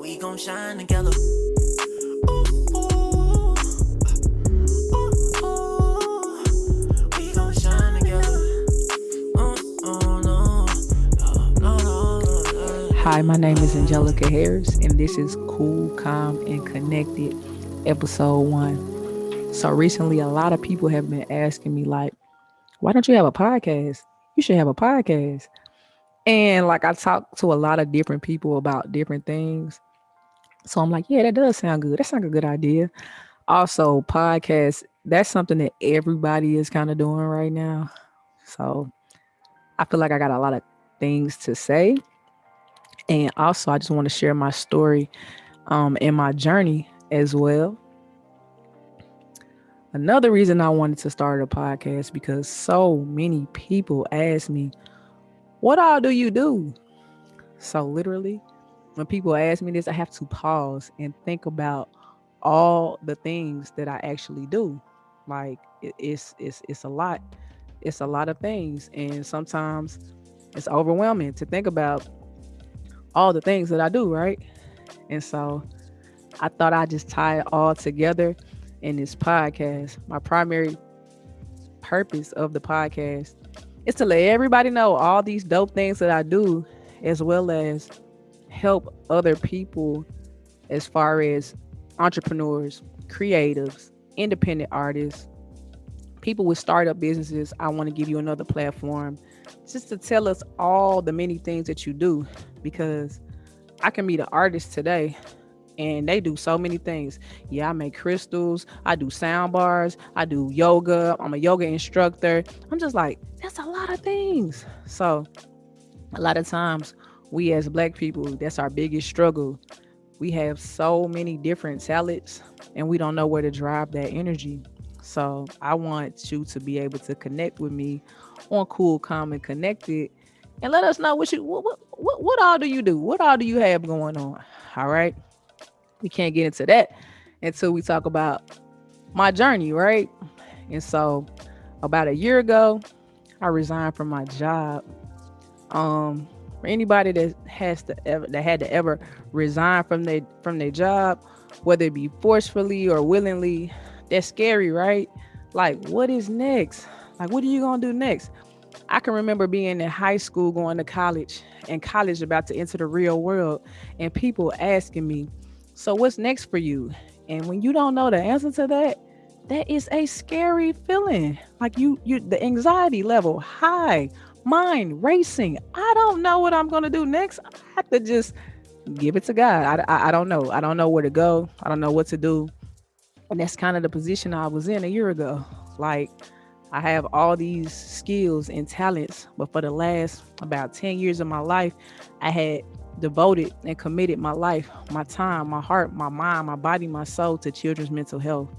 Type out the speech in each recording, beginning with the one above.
We gon' shine together. Ooh, ooh, we gon' shine together. Oh, no, no. Hi, my name is Angelica Harris, and this is Cool, Calm, and Connected, episode 1. So, recently, a lot of people have been asking me, like, why don't you have a podcast? You should have a podcast. And, like, I talk to a lot of different people about different things. So, I'm like, yeah, that does sound good. That sounds like a good idea. Also, podcasts, that's something that everybody is kind of doing right now. So, I feel like I got a lot of things to say. And also, I just want to share my story in my journey as well. Another reason I wanted to start a podcast because so many people ask me, what all do you do? So literally, when people ask me this, I have to pause and think about all the things that I actually do. Like it's a lot. It's a lot of things. And sometimes it's overwhelming to think about all the things that I do, right? And so I thought I'd just tie it all together in this podcast. My primary purpose of the podcast is to let everybody know all these dope things that I do, as well as help other people as far as entrepreneurs, creatives, independent artists, people with startup businesses. I want to give you another platform just to tell us all the many things that you do, because I can meet an artist today and they do so many things. Yeah, I make crystals, I do sound bars, I do yoga, I'm a yoga instructor. I'm just like, that's a lot of things. So a lot of times we as Black people, that's our biggest struggle. We have so many different talents and we don't know where to drive that energy. So I want you to be able to connect with me on Cool, Calm, and Connected, and let us know what all do you do? What all do you have going on? All right. We can't get into that until we talk about my journey, right? And so about a year ago, I resigned from my job. For anybody that had to ever resign from their job, whether it be forcefully or willingly, that's scary, right? Like, what is next? Like, what are you gonna do next? I can remember being in high school, going to college, and college about to enter the real world, and people asking me, so what's next for you? And when you don't know the answer to that, that is a scary feeling. Like you the anxiety level high, mind racing. I don't know what I'm gonna do next. I have to just give it to God. I don't know. I don't know where to go. I don't know what to do. And that's kind of the position I was in a year ago. Like, I have all these skills and talents, but for the last about 10 years of my life, I had devoted and committed my life, my time, my heart, my mind, my body, my soul to children's mental health.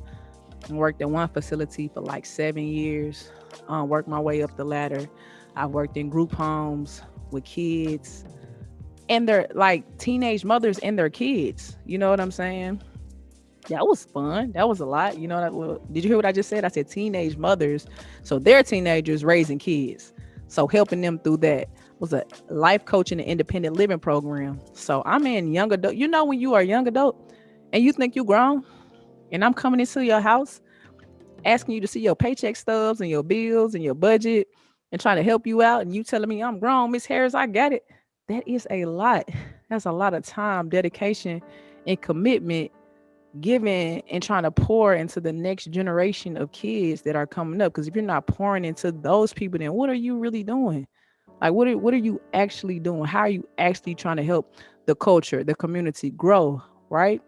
I worked at one facility for like 7 years, worked my way up the ladder. I worked in group homes with kids and their like teenage mothers and their kids. You know what I'm saying? That was fun. That was a lot. You know, well, did you hear what I just said? I said teenage mothers. So they're teenagers raising kids. So helping them through that was a life coaching and independent living program. So I'm in young adult. You know, when you are a young adult and you think you grown, and I'm coming into your house asking you to see your paycheck stubs and your bills and your budget and trying to help you out, and you telling me I'm grown, Miss Harris, I got it. That is a lot. That's a lot of time, dedication, and commitment giving and trying to pour into the next generation of kids that are coming up. Because if you're not pouring into those people, then what are you really doing? Like, what are you actually doing? How are you actually trying to help the culture, the community grow, right?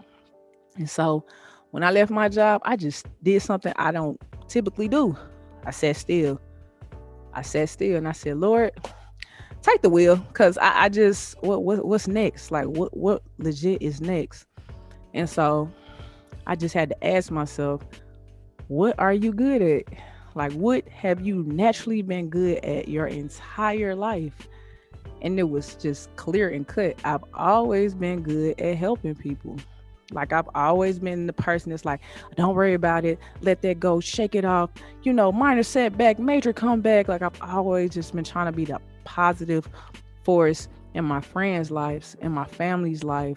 And so when I left my job, I just did something I don't typically do. I sat still. And I said, Lord, take the wheel. Because I just, what's next? Like, what legit is next? And so I just had to ask myself, what are you good at? Like, what have you naturally been good at your entire life? And it was just clear and cut. I've always been good at helping people. Like, I've always been the person that's like, don't worry about it. Let that go. Shake it off. You know, minor setback, major comeback. Like, I've always just been trying to be the positive force in my friends' lives, in my family's life.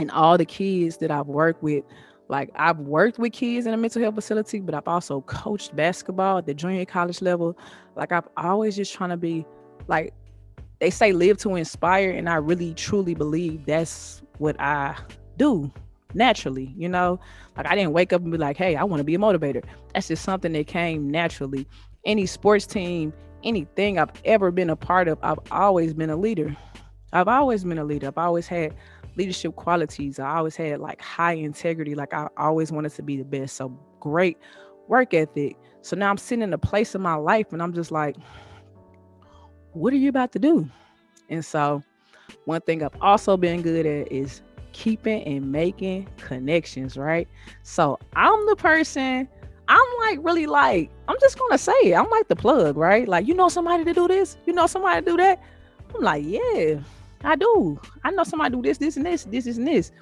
And all the kids that I've worked with, like I've worked with kids in a mental health facility, but I've also coached basketball at the junior college level. Like I've always just trying to be like they say live to inspire, and I really truly believe that's what I do naturally, you know. Like I didn't wake up and be like, hey, I want to be a motivator. That's just something that came naturally. Any sports team, anything I've ever been a part of, I've always been a leader. I've always been a leader. I've always had leadership qualities. I always had like high integrity. Like I always wanted to be the best. So great work ethic. So now I'm sitting in a place in my life and I'm just like, what are you about to do? And so one thing I've also been good at is keeping and making connections, right? So I'm the person, I'm like really like, I'm just gonna say it. I'm like the plug, right? Like, you know somebody to do this, you know somebody to do that. I'm like, yeah, I do. I know somebody do this and this and this.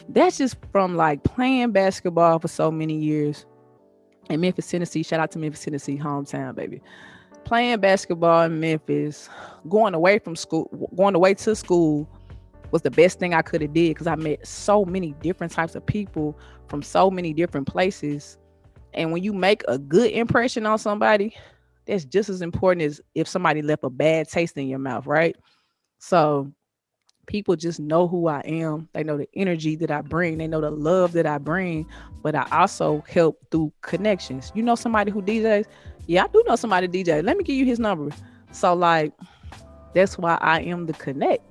That's just from like playing basketball for so many years in Memphis, Tennessee. Shout out to Memphis, Tennessee, hometown, baby. Playing basketball in Memphis, going away from school, going away to school was the best thing I could have did because I met so many different types of people from so many different places. And when you make a good impression on somebody, that's just as important as if somebody left a bad taste in your mouth, right? So people just know who I am. They know the energy that I bring. They know the love that I bring. But I also help through connections. You know somebody who DJs? Yeah, I do know somebody DJ. Let me give you his number. So like, that's why I am the connect.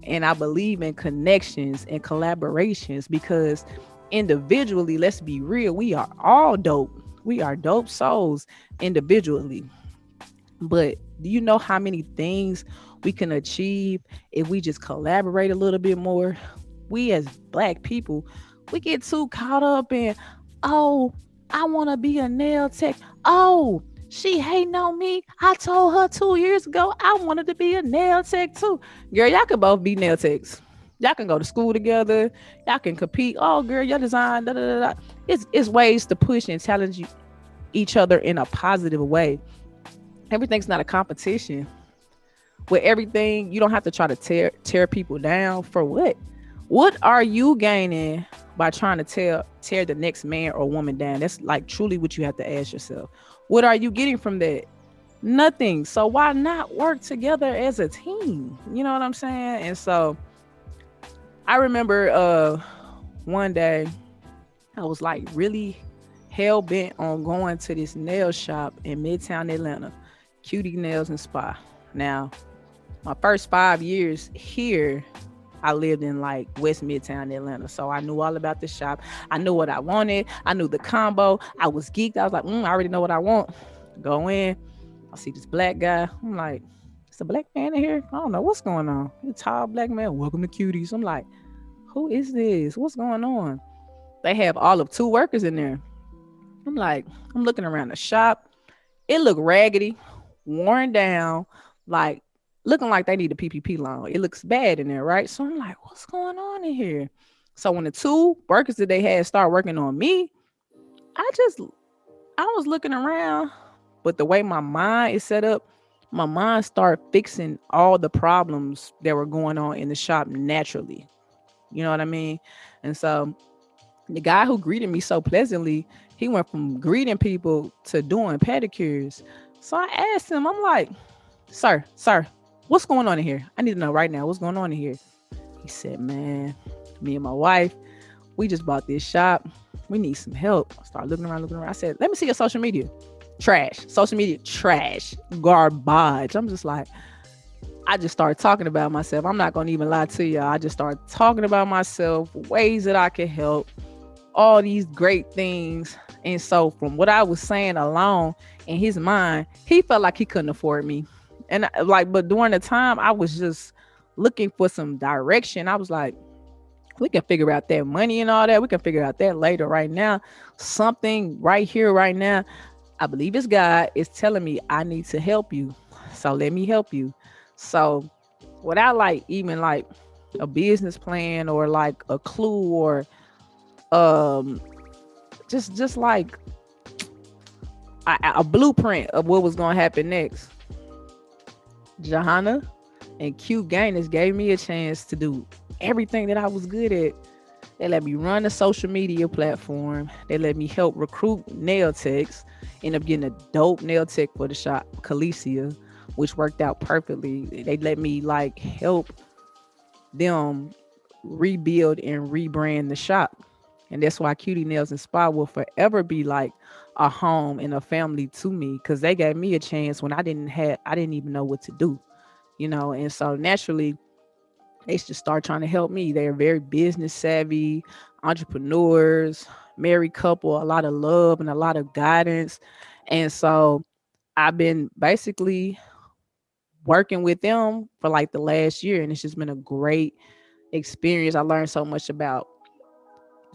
And I believe in connections and collaborations because individually, let's be real, we are all dope. We are dope souls individually. But do you know how many things we can achieve if we just collaborate a little bit more? We as Black people, we get too caught up in, oh, I want to be a nail tech. Oh, she hating on me. I told her 2 years ago I wanted to be a nail tech too. Girl, y'all can both be nail techs. Y'all can go to school together. Y'all can compete. Oh, girl, your design. Da, da, da, da. It's ways to push and challenge each other in a positive way. Everything's not a competition. With everything, you don't have to try to tear people down. For what are you gaining by trying to tear the next man or woman down? That's like truly what you have to ask yourself. What are you getting from that? Nothing. So why not work together as a team? You know what I'm saying? And so I remember one day I was like really hell bent on going to this nail shop in Midtown Atlanta, Cutie Nails and Spa. Now, my first 5 years here, I lived in like West Midtown Atlanta. So I knew all about the shop. I knew what I wanted. I knew the combo. I was geeked. I was like, I already know what I want. Go in. I see this Black guy. I'm like, it's a Black man in here? I don't know what's going on. He's a tall Black man. Welcome to Cuties. I'm like, who is this? What's going on? They have all of 2 workers in there. I'm like, I'm looking around the shop. It looked raggedy, worn down, like looking like they need a PPP loan. It looks bad in there, right? So I'm like, what's going on in here? So when the 2 workers that they had start working on me, I was looking around, but the way my mind is set up, my mind started fixing all the problems that were going on in the shop naturally. You know what I mean? And so the guy who greeted me so pleasantly, he went from greeting people to doing pedicures. So I asked him, I'm like, sir, what's going on in here? I need to know right now what's going on in here. He said, man, me and my wife, we just bought this shop. We need some help. I started looking around. I said, let me see your social media. Trash. Social media, trash. Garbage. I'm just like, I just started talking about myself. I'm not going to even lie to y'all. I just started talking about myself, ways that I could help, all these great things. And so from what I was saying alone, in his mind, he felt like he couldn't afford me. And but during the time, I was just looking for some direction. I was like, we can figure out that money and all that. We can figure out that later. Right now, something right here, right now, I believe it's God is telling me I need to help you. So let me help you. So without like even like a business plan or like a clue or just like a blueprint of what was going to happen next, Johanna and Q Gainers gave me a chance to do everything that I was good at They let me run a social media platform. They let me help recruit nail techs. End up getting a dope nail tech for the shop, Calicia, which worked out perfectly. They let me like help them rebuild and rebrand the shop. And that's why Cutie Nails and Spa will forever be like a home and a family to me, because they gave me a chance when I didn't even know what to do, you know. And so naturally they should start trying to help me. They're very business savvy, entrepreneurs, married couple, a lot of love and a lot of guidance. And so I've been basically working with them for like the last year, and it's just been a great experience. I learned so much about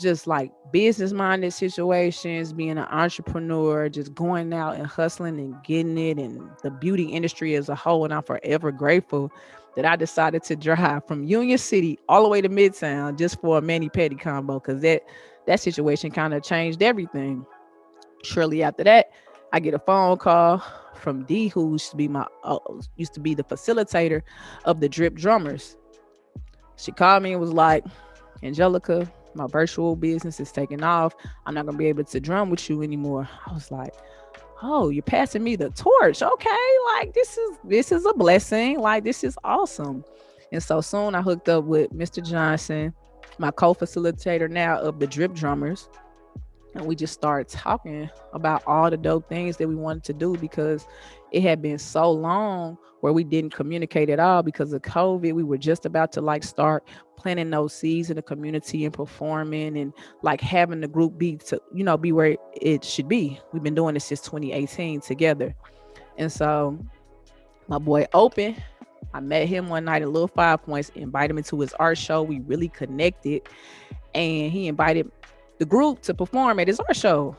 just like business minded situations, being an entrepreneur, just going out and hustling and getting it, and the beauty industry as a whole. And I'm forever grateful that I decided to drive from Union City all the way to Midtown just for a mani pedi combo, because that situation kind of changed everything. Shortly after that, I get a phone call from D, who used to be the facilitator of the Drip Drummers. She called me and was like, Angelica, my virtual business is taking off. I'm not gonna be able to drum with you anymore. I was like, oh, you're passing me the torch. Okay, like this is a blessing. Like this is awesome. And so soon I hooked up with Mr. Johnson, my co-facilitator now of the Drip Drummers, and we just started talking about all the dope things that we wanted to do, because it had been so long where we didn't communicate at all because of COVID. We were just about to like start planting those seeds in the community and performing and like having the group be where it should be. We've been doing this since 2018 together. And so my boy Open, I met him one night at Little 5 Points, invited him into his art show. We really connected, and he invited the group to perform at his art show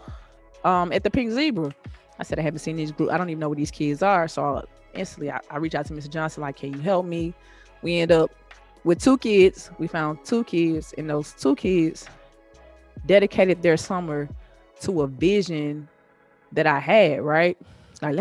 at the Pink Zebra. I said, I haven't seen this group. I don't even know what these kids are. So instantly I reached out to Mr. Johnson, like, can you help me? We end up with 2 kids. We found 2 kids, and those 2 kids dedicated their summer to a vision that I had, right? Like,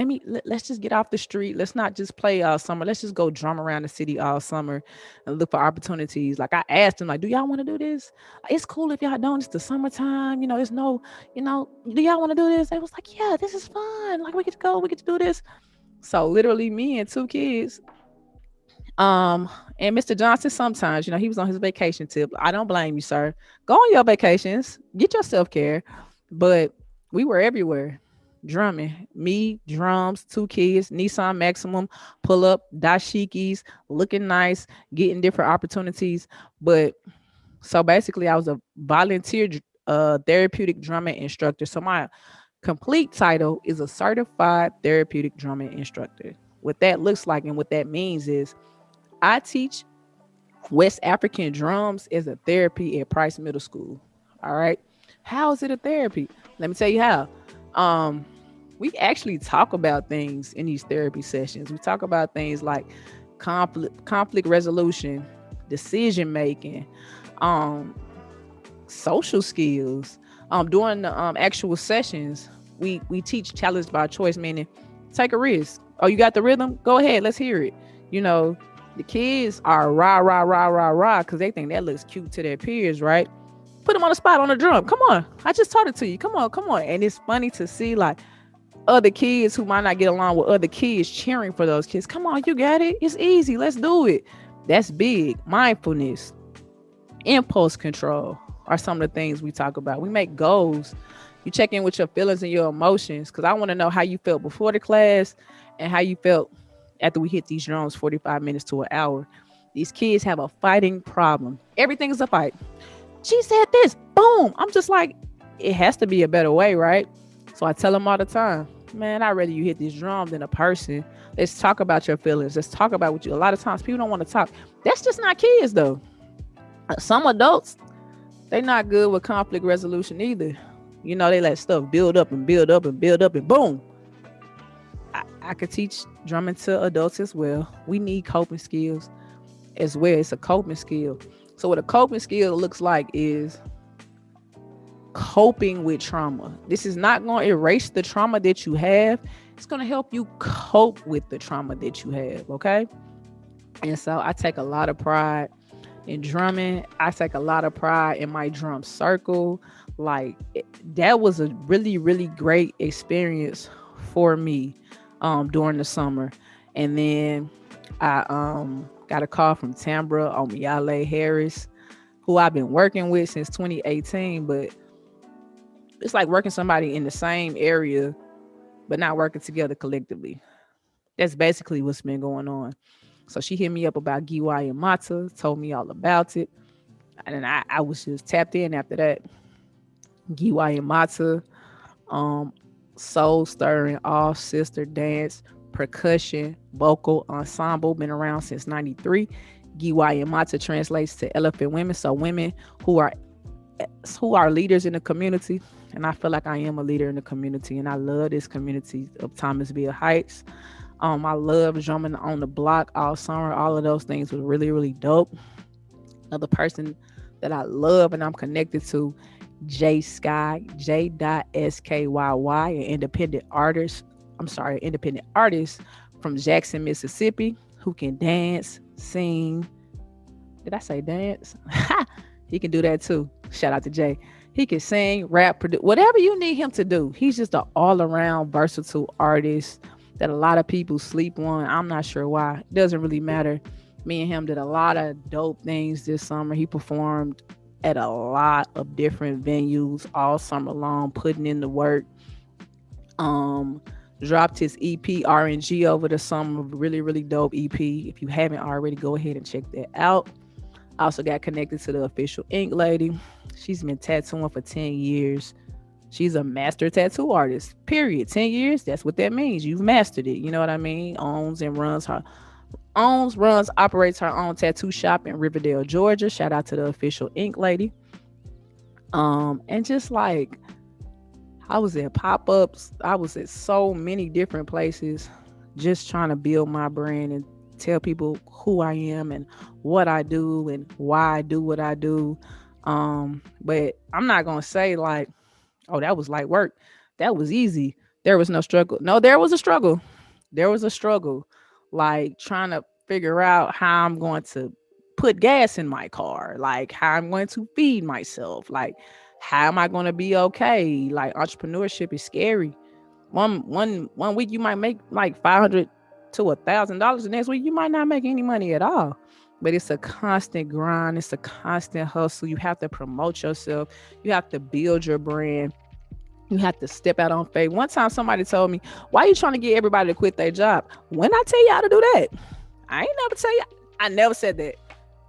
let's just get off the street. Let's not just play all summer. Let's just go drum around the city all summer and look for opportunities. Like I asked them, like, do y'all want to do this? It's cool if y'all don't. It's the summertime. There's no, do y'all want to do this? They was like, yeah, this is fun. Like we get to go, we get to do this. So literally me and 2 kids. And Mr. Johnson, sometimes, he was on his vacation tip. I don't blame you, sir. Go on your vacations, get your self-care. But we were everywhere drumming. Me, drums, 2 kids, Nissan Maximum, pull up, dashikis, looking nice, getting different opportunities. But so basically I was a volunteer therapeutic drumming instructor. So my complete title is a certified therapeutic drumming instructor. What that looks like and what that means is I teach West African drums as a therapy at Price Middle School. All right. How is it a therapy? Let me tell you how. We actually talk about things in these therapy sessions. We talk about things like conflict resolution, decision making, social skills. During the actual sessions, we teach challenge by choice, meaning take a risk. Oh, you got the rhythm? Go ahead, let's hear it. The kids are rah, rah, rah, rah, rah, because they think that looks cute to their peers, right? Put them on the spot on the drum. Come on. I just taught it to you. Come on, come on. And it's funny to see like other kids who might not get along with other kids cheering for those kids. Come on, you got it. It's easy. Let's do it. That's big. Mindfulness, impulse control are some of the things we talk about. We make goals. You check in with your feelings and your emotions, because I want to know how you felt before the class and how you felt after we hit these drums 45 minutes to an hour. These kids have a fighting problem. Everything is a fight. She said this, boom. I'm just like, it has to be a better way, right? So I tell them all the time, man, I'd rather you hit this drum than a person. Let's talk about your feelings. Let's talk about what you. A lot of times people don't want to talk. That's just not kids though. Some adults, they're not good with conflict resolution either. They let stuff build up and build up and build up and boom. I could teach drumming to adults as well. We need coping skills as well. It's a coping skill. So what a coping skill looks like is coping with trauma. This is not going to erase the trauma that you have. It's going to help you cope with the trauma that you have. Okay. And so I take a lot of pride in drumming. I take a lot of pride in my drum circle. That was a really, really great experience for me during the summer. And then I got a call from Tambra Omiale Harris, who I've been working with since 2018, but it's like working somebody in the same area but not working together collectively. That's basically what's been going on. So she hit me up about Giwai and Mata, told me all about it. And then I was just tapped in after that. Giwai and Mata, um, soul stirring, all sister dance, percussion, vocal ensemble, been around since 93. Giwai and Mata translates to elephant women. So women who are leaders in the community. And I feel like I am a leader in the community. And I love this community of Thomasville Heights. I love drumming on the block all summer. All of those things was really, really dope. Another person that I love and I'm connected to, Skyy, J.Skyy, an independent artist. Independent artist from Jackson, Mississippi, who can dance, sing. Did I say dance? He can do that too. Shout out to Jay. He can sing, rap, produce, whatever you need him to do. He's just an all-around versatile artist that a lot of people sleep on. I'm not sure why. It doesn't really matter. Me and him did a lot of dope things this summer. He performed at a lot of different venues all summer long, putting in the work. Dropped his EP RNG over the summer. Really, really dope EP. If you haven't already, go ahead and check that out. I also got connected to the official ink lady. She's been tattooing for 10 years. She's a master tattoo artist, period. 10 years, that's what that means. You've mastered it. You know what I mean? Operates her own tattoo shop in Riverdale, Georgia. Shout out to the official ink lady. And just like, I was at pop-ups. I was at so many different places just trying to build my brand and tell people who I am and what I do and why I do what I do. But I'm not going to say like, oh, that was light work. That was easy. There was no struggle. No, there was a struggle. There was a struggle. Like trying to figure out how I'm going to put gas in my car, like how I'm going to feed myself, like how am I going to be okay? Like entrepreneurship is scary. One week you might make like $500 to $1,000. The next week you might not make any money at all. But it's a constant grind. It's a constant hustle. You have to promote yourself. You have to build your brand. You have to step out on faith. One time somebody told me, why are you trying to get everybody to quit their job? When I tell y'all to do that, I ain't never tell you. I never said that.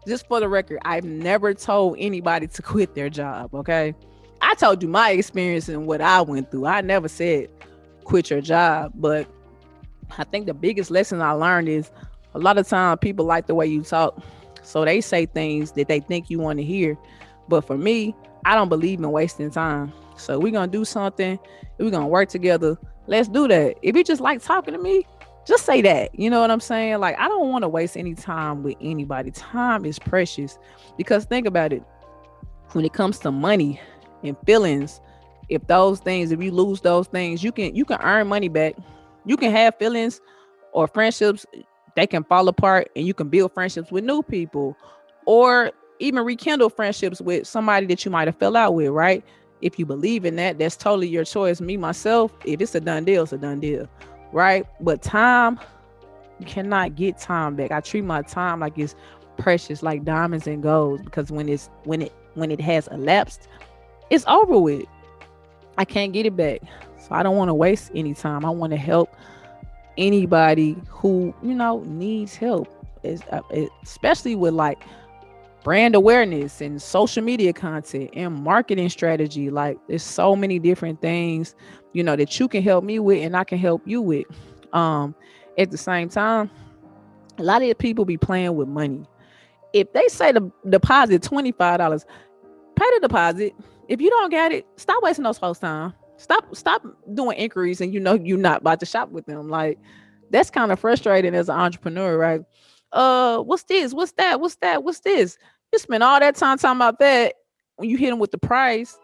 Just for the record, I've never told anybody to quit their job, okay? I told you my experience and what I went through. I never said quit your job. But I think the biggest lesson I learned is a lot of times people like the way you talk. So they say things that they think you want to hear. But for me, I don't believe in wasting time. So we're going to do something. We're going to work together. Let's do that. If you just like talking to me, just say that. You know what I'm saying? Like, I don't want to waste any time with anybody. Time is precious. Because think about it. When it comes to money and feelings, if you lose those things, you can earn money back. You can have feelings or friendships, they can fall apart, and you can build friendships with new people, or even rekindle friendships with somebody that you might have fell out with, right? If you believe in that, that's totally your choice. Me, myself, if it's a done deal, it's a done deal, right? But time, you cannot get time back. I treat my time like it's precious, like diamonds and golds, because when it has elapsed, it's over with. I can't get it back. So I don't want to waste any time. I want to help anybody who, needs help, especially with like brand awareness and social media content and marketing strategy. Like there's so many different things, that you can help me with and I can help you with. At the same time, a lot of people be playing with money. If they say the deposit $25, pay the deposit. If you don't get it, stop wasting those folks' time. Stop doing inquiries and you're not about to shop with them. Like that's kind of frustrating as an entrepreneur, right? What's this? What's that? What's that? What's this? You spend all that time talking about that. When you hit them with the price,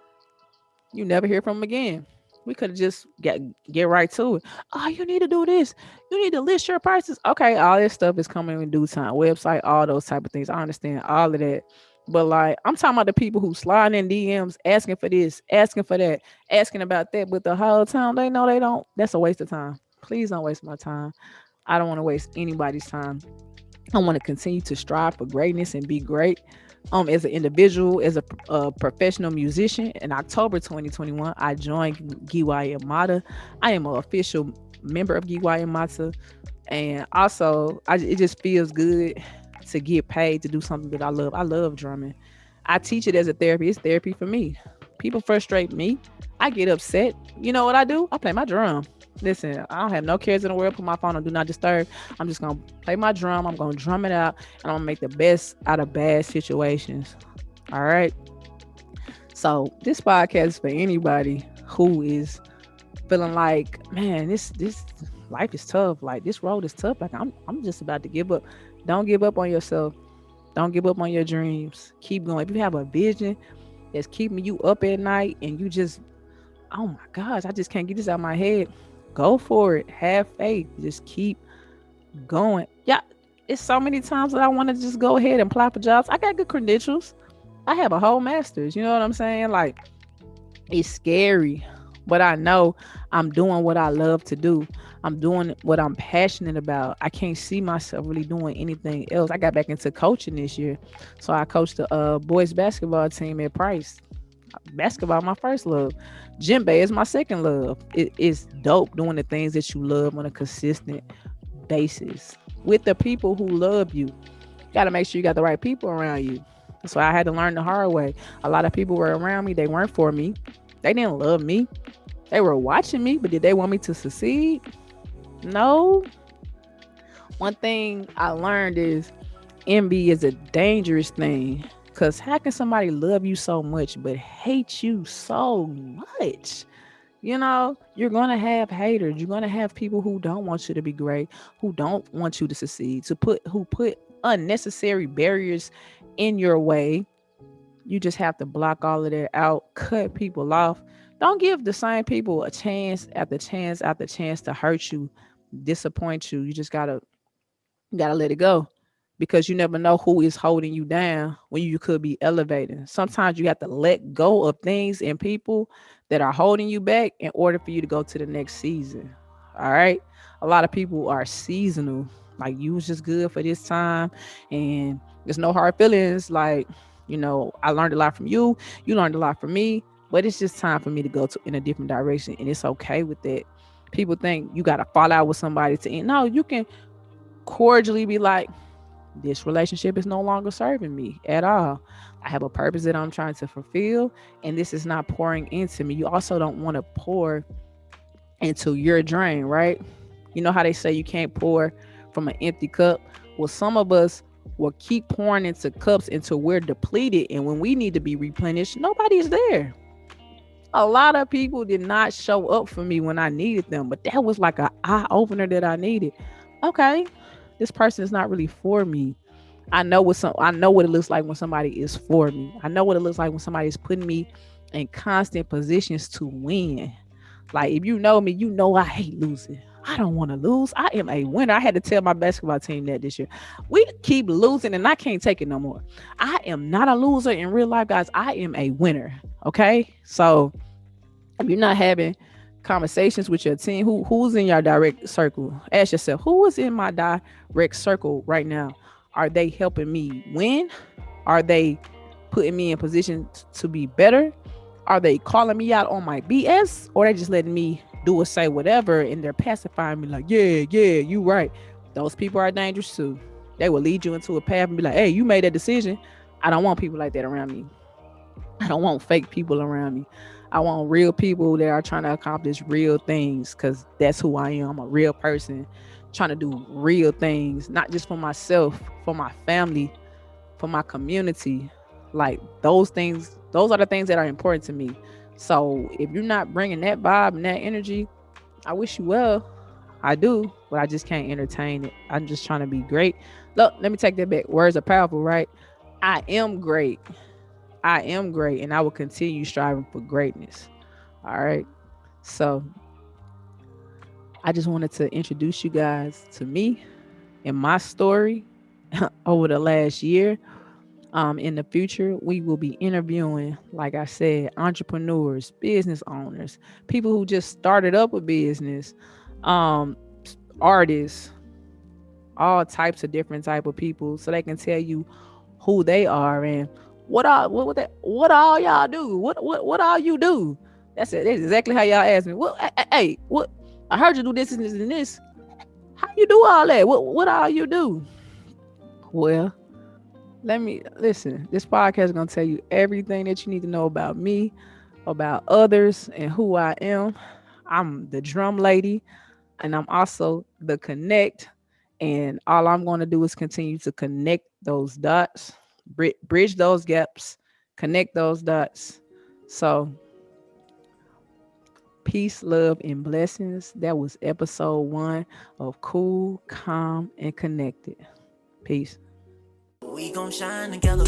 you never hear from them again. We could have just get right to it. Oh, you need to do this. You need to list your prices. Okay, all this stuff is coming in due time. Website, all those type of things. I understand all of that. But like, I'm talking about the people who slide in DMs asking for this, asking for that, asking about that. But the whole time they know they don't. That's a waste of time. Please don't waste my time. I don't want to waste anybody's time. I want to continue to strive for greatness and be great. As an individual, as a professional musician, in October 2021, I joined Giwa Mata. I am an official member of Giwa Mata, and also, it just feels good to get paid to do something that I love. I love drumming. I teach it as a therapy. It's therapy for me. People frustrate me. I get upset. You know what I do? I play my drum. Listen, I don't have no cares in the world. Put my phone on do not disturb. I'm just gonna play my drum. I'm gonna drum it out, and I'm gonna make the best out of bad situations. All right. So this podcast is for anybody who is feeling like, man, this life is tough. Like this road is tough. Like I'm just about to give up. Don't give up on yourself. Don't give up on your dreams. Keep going. If you have a vision that's keeping you up at night and you just, oh my gosh, I just can't get this out of my head. Go for it. Have faith. Just keep going. Yeah, it's so many times that I want to just go ahead and apply for jobs. I got good credentials. I have a whole master's. You know what I'm saying? Like, it's scary, but I know I'm doing what I love to do. I'm doing what I'm passionate about. I can't see myself really doing anything else. I got back into coaching this year. So I coached the boys basketball team at Price. Basketball, my first love. Djembe is my second love. It's dope doing the things that you love on a consistent basis with the people who love you. Got to make sure you got the right people around you. So I had to learn the hard way. A lot of people were around me. They weren't for me. They didn't love me. They were watching me, but did they want me to succeed? No. One thing I learned is envy is a dangerous thing. Because how can somebody love you so much but hate you so much? You know, you're going to have haters. You're going to have people who don't want you to be great, who don't want you to succeed, who put unnecessary barriers in your way. You just have to block all of that out, cut people off. Don't give the same people a chance after chance after chance to hurt you, disappoint you. You just gotta let it go, because you never know who is holding you down when you could be elevating. Sometimes you have to let go of things and people that are holding you back in order for you to go to the next season. All right. A lot of people are seasonal. Like, you was just good for this time, and there's no hard feelings. Like, I learned a lot from you. You learned a lot from me, but it's just time for me to go in a different direction, and it's okay with that. People think you got to fall out with somebody to end. No, you can cordially be like, this relationship is no longer serving me at all. I have a purpose that I'm trying to fulfill, and this is not pouring into me. You also don't want to pour into your drain, right? You know how they say you can't pour from an empty cup? Well, some of us will keep pouring into cups until we're depleted, and when we need to be replenished, nobody's there. A lot of people did not show up for me when I needed them, but that was like an eye opener that I needed. Okay, this person is not really for me. I know what it looks like when somebody is for me. I know what it looks like when somebody is putting me in constant positions to win. Like, if you know me, you know I hate losing. I don't want to lose. I am a winner. I had to tell my basketball team that this year. We keep losing and I can't take it no more. I am not a loser in real life, guys. I am a winner. Okay. So if you're not having conversations with your team, who's in your direct circle? Ask yourself, who is in my direct circle right now? Are they helping me win? Are they putting me in position to be better? Are they calling me out on my BS? Or they just letting me do or say whatever, and they're pacifying me like, yeah, you right. Those people are dangerous too. They will lead you into a path and be like, hey, you made that decision. I don't want people like that around me. I don't want fake people around me. I want real people that are trying to accomplish real things, because that's who I am. I'm a real person trying to do real things, not just for myself, for my family, for my community. Like, those are the things that are important to me. So if you're not bringing that vibe and that energy, I wish you well. I do, but I just can't entertain it. I'm just trying to be great. Look, let me take that back. Words are powerful, right? I am great. I am great, and I will continue striving for greatness. All right. So I just wanted to introduce you guys to me and my story over the last year. In the future, we will be interviewing, like I said, entrepreneurs, business owners, people who just started up a business, um, artists, all types of different type of people, so they can tell you who they are and what all y'all do. What all you do? That's it. That's exactly how y'all ask me. Well, hey, what? I heard you do this and this and this. How you do all that? What all you do? Well, let me listen. This podcast is gonna tell you everything that you need to know about me, about others, and who I am. I'm the drum lady, and I'm also the connect. And all I'm going to do is continue to connect those dots, bridge those gaps, connect those dots. So, peace, love, and blessings. That was episode 1 of Cool, Calm, and Connected. Peace. We gon' shine together.